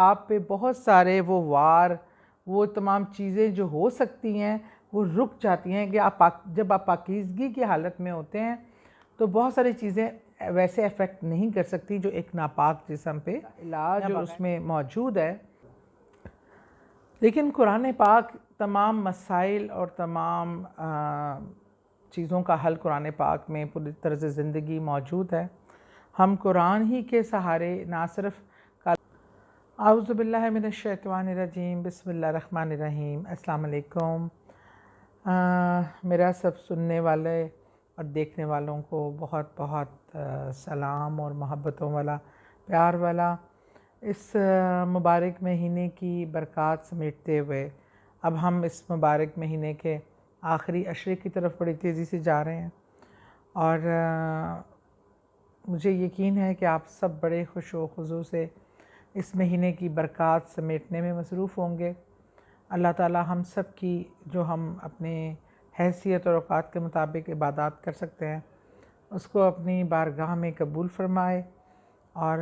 आप पे बहुत सारे वो वार, वो तमाम चीज़ें जो हो सकती हैं वो रुक जाती हैं कि जब आप पाकीज़गी की हालत में होते हैं तो बहुत सारी चीज़ें वैसे अफेक्ट नहीं कर सकती जो एक नापाक जिस्म पे इलाज और उसमें मौजूद है। लेकिन कुरान पाक तमाम मसाइल और तमाम चीज़ों का हल कुरान पाक में पूरी तर्ज़ ज़िंदगी मौजूद है। हम कुरान ही के सहारे ना सिर्फ आऊज़ु बिल्लाहि मिनश शैतानिर रजीम बिस्मिल्लाहिर्रहमानिर रहीम। अस्सलाम वालेकुम। मेरा सब सुनने वाले और देखने वालों को बहुत बहुत सलाम और मोहब्बतों वाला, प्यार वाला इस मुबारक महीने की बरक़ात समेटते हुए अब हम इस मुबारक महीने के आखिरी अशरे की तरफ बड़ी तेज़ी से जा रहे हैं और मुझे यकीन है कि आप सब बड़े खुश व खुज़ू से इस महीने की बरक़ात समेटने में मसरूफ़ होंगे। अल्लाह ताला हम सब की जो हम अपने हैसियत और औक़ात के मुताबिक इबादत कर सकते हैं उसको अपनी बारगाह में कबूल फ़रमाए और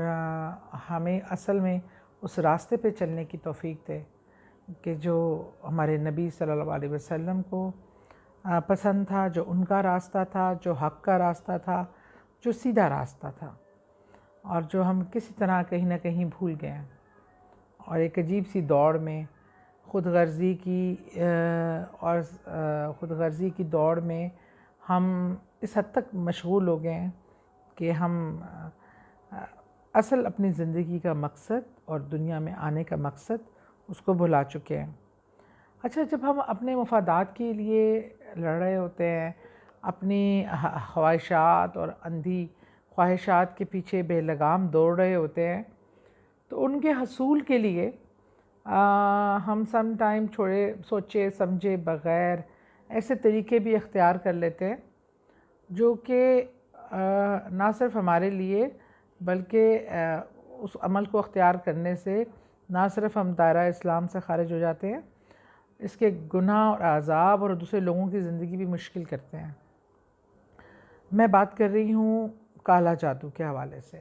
हमें असल में उस रास्ते पे चलने की तौफ़ीक दे कि जो हमारे नबी सल्लल्लाहु अलैहि वसल्लम को पसंद था, जो उनका रास्ता था, जो हक़ का रास्ता था, जो सीधा रास्ता था और जो हम किसी तरह कहीं ना कहीं भूल गए हैं और एक अजीब सी दौड़ में ख़ुदगर्ज़ी की दौड़ में हम इस हद तक मशगूल हो गए हैं कि हम असल अपनी ज़िंदगी का मकसद और दुनिया में आने का मकसद उसको भुला चुके हैं। अच्छा, जब हम अपने मफादात के लिए लड़ रहे होते हैं, अपनी ख्वाहिशात और अंधी ख्वाहिशात के पीछे बेलगाम दौड़ रहे होते हैं तो उनके हसूल के लिए हम सम टाइम छोड़े सोचे समझे बग़ैर ऐसे तरीक़े भी इख्तियार कर लेते हैं जो कि ना सिर्फ हमारे लिए बल्कि उस अमल को इख्तियार करने से ना सिर्फ हम दायरा इस्लाम से ख़ारिज हो जाते हैं, इसके गुनाह और अज़ाब और दूसरे लोगों की ज़िंदगी भी मुश्किल करते हैं। मैं बात कर रही हूँ काला जादू के हवाले से।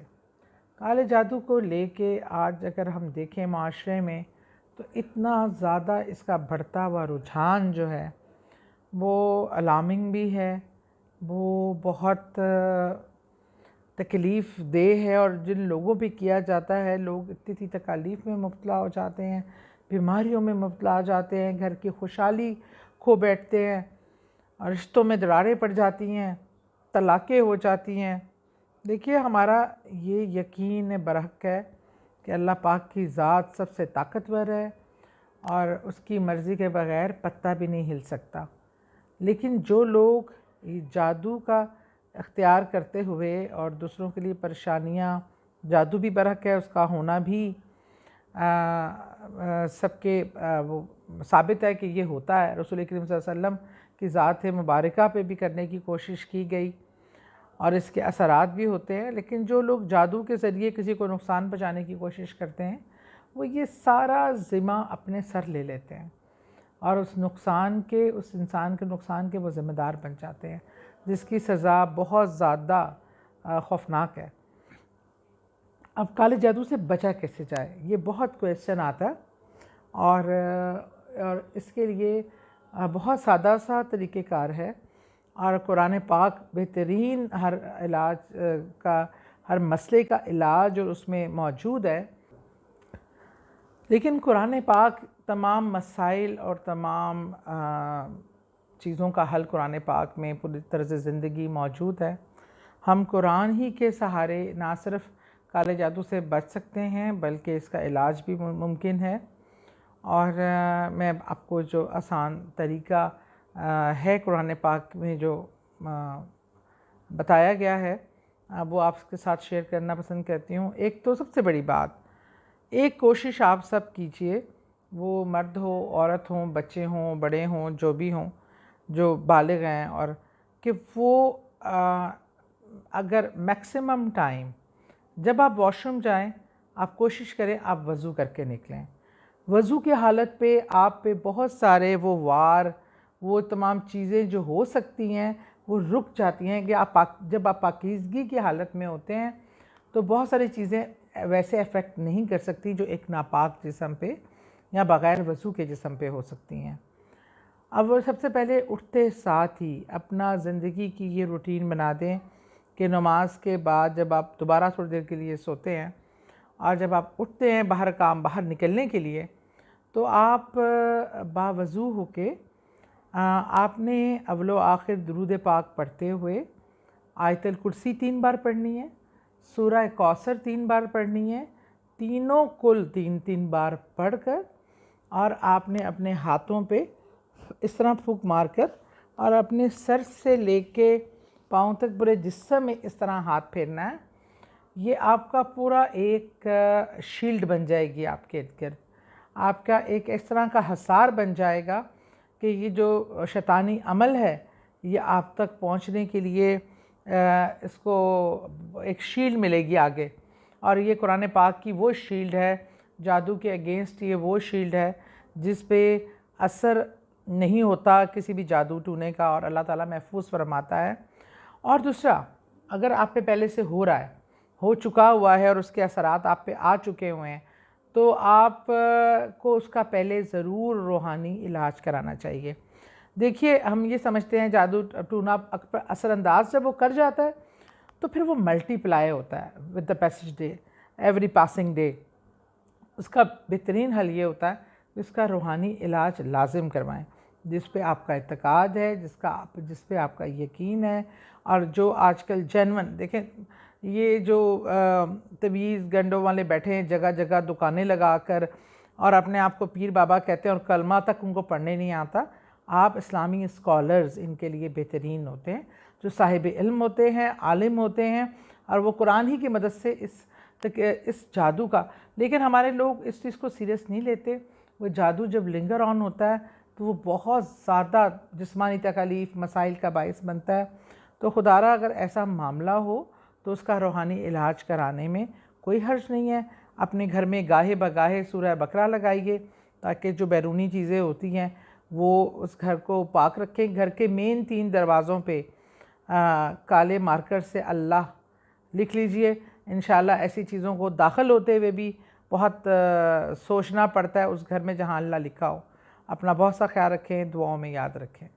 काले जादू को लेके आज अगर हम देखें माशरे में तो इतना ज़्यादा इसका बढ़ता हुआ रुझान जो है वो अलार्मिंग भी है, वो बहुत तकलीफ़ देह है और जिन लोगों पे किया जाता है लोग इतनी तकालीफ़ में मुब्तला हो जाते हैं, बीमारियों में मुब्तला हो जाते हैं, घर की खुशहाली खो बैठते हैं और रिश्तों में दरारें पड़ जाती हैं, तलाक़ें हो जाती हैं। देखिए, हमारा ये यकीन बरहक है कि अल्लाह पाक की ज़ात सबसे ताकतवर है और उसकी मर्ज़ी के बग़ैर पत्ता भी नहीं हिल सकता। लेकिन जो लोग जादू का इख्तियार करते हुए और दूसरों के लिए परेशानियाँ, जादू भी बरहक है, उसका होना भी सबके वो साबित है कि ये होता है। रसूल करीम सल्लल्लाहु अलैहि वसल्लम की ज़ात मुबारका पे भी करने की कोशिश की गई और इसके असरात भी होते हैं। लेकिन जो लोग जादू के ज़रिए किसी को नुकसान पहुँचाने की कोशिश करते हैं वो ये सारा ज़िम्मा अपने सर ले लेते हैं और उस इंसान के नुकसान के वो ज़िम्मेदार बन जाते हैं, जिसकी सज़ा बहुत ज़्यादा खौफनाक है। अब काले जादू से बचा कैसे जाए, ये बहुत क्वेश्चन आता है और इसके लिए बहुत सादा सा तरीक़ेकार है और कुरान पाक बेहतरीन हर मसले का इलाज और उसमें मौजूद है। लेकिन कुरान पाक तमाम मसाइल और तमाम चीज़ों का हल कुरान पाक में पूरी तर्ज़ ज़िंदगी मौजूद है। हम कुरान ही के सहारे ना सिर्फ काले जादू से बच सकते हैं बल्कि इसका इलाज भी मुमकिन है और मैं आपको जो आसान तरीक़ा है कुरान पाक में जो बताया गया है वो आपके साथ शेयर करना पसंद करती हूँ। एक तो सबसे बड़ी बात, एक कोशिश आप सब कीजिए, वो मर्द हो, औरत हों, बच्चे हों, बड़े हों, जो भी हों, जो बालिग़ हैं, और कि वो अगर मैक्सिमम टाइम जब आप वॉशरूम जाएं आप कोशिश करें आप वज़ू करके निकलें। वज़ू की हालत पे आप पे बहुत सारे वो वार, वो तमाम चीज़ें जो हो सकती हैं वो रुक जाती हैं कि जब आप पाकीज़गी की हालत में होते हैं तो बहुत सारी चीज़ें वैसे अफेक्ट नहीं कर सकती जो एक नापाक जिस्म पे या बग़ैर वज़ू के जिस्म पे हो सकती हैं। अब वो सबसे पहले उठते साथ ही अपना ज़िंदगी की ये रूटीन बना दें कि नमाज के बाद जब आप दोबारा थोड़ी देर के लिए सोते हैं और जब आप उठते हैं बाहर निकलने के लिए, तो आप बावज़ू होके आपने अव्वलो आखिर दुरूद पाक पढ़ते हुए आयतुल कुर्सी 3 बार पढ़नी है, सूरह कौसर 3 बार पढ़नी है, तीनों कुल 3-3 बार पढ़कर और आपने अपने हाथों पे इस तरह फूंक मारकर और अपने सर से लेके पाँव तक पूरे जिस्म में इस तरह हाथ फेरना है। ये आपका पूरा एक शील्ड बन जाएगी आपके इर्द-गिर्द। आपका एक इस तरह का हसार बन जाएगा कि ये जो शैतानी अमल है ये आप तक पहुंचने के लिए इसको एक शील्ड मिलेगी आगे। और ये कुरान पाक की वो शील्ड है, जादू के अगेंस्ट ये वो शील्ड है जिस पे असर नहीं होता किसी भी जादू टूने का, और अल्लाह ताला महफूज फरमाता है। और दूसरा, अगर आप पे पहले से हो रहा है, हो चुका हुआ है और उसके असरात आप पे आ चुके हुए हैं, तो आप को उसका पहले ज़रूर रूहानी इलाज कराना चाहिए। देखिए, हम ये समझते हैं जादू टूना असरअंदाज जब वो कर जाता है तो फिर वो मल्टीप्लाई होता है with the passage day, every passing day. उसका बेहतरीन हल ये होता है कि इसका रूहानी इलाज लाजिम करवाएं, जिस पे आपका इत्तेकाद है, जिस पे आपका यकीन है। और जो आजकल जेन्युइन, देखें ये जो तवीज़ गंडों वाले बैठे हैं जगह जगह दुकानें लगाकर और अपने आप को पीर बाबा कहते हैं और कलमा तक उनको पढ़ने नहीं आता। आप इस्लामी स्कॉलर्स इनके लिए बेहतरीन होते हैं, जो साहिब इल्म होते हैं, आलिम होते हैं, और वो कुरान ही की मदद से इस जादू का, लेकिन हमारे लोग इस चीज़ को सीरियस नहीं लेते। वो जादू जब लिंगर ऑन होता है तो वो बहुत ज़्यादा जिस्मानी तकलीफ़ मसाइल का बायस बनता है। तो खुदारा अगर ऐसा मामला हो तो उसका रूहानी इलाज कराने में कोई हर्ज नहीं है। अपने घर में गाहे बगाहे सूरह बकरा लगाइए ताकि जो बैरूनी चीज़ें होती हैं वो उस घर को पाक रखें। घर के मेन 3 दरवाज़ों पे काले मार्कर से अल्लाह लिख लीजिए। इंशाल्लाह ऐसी चीज़ों को दाखिल होते हुए भी बहुत सोचना पड़ता है उस घर में जहाँ अल्लाह लिखा हो। अपना बहुत सा ख्याल रखें, दुआओं में याद रखें।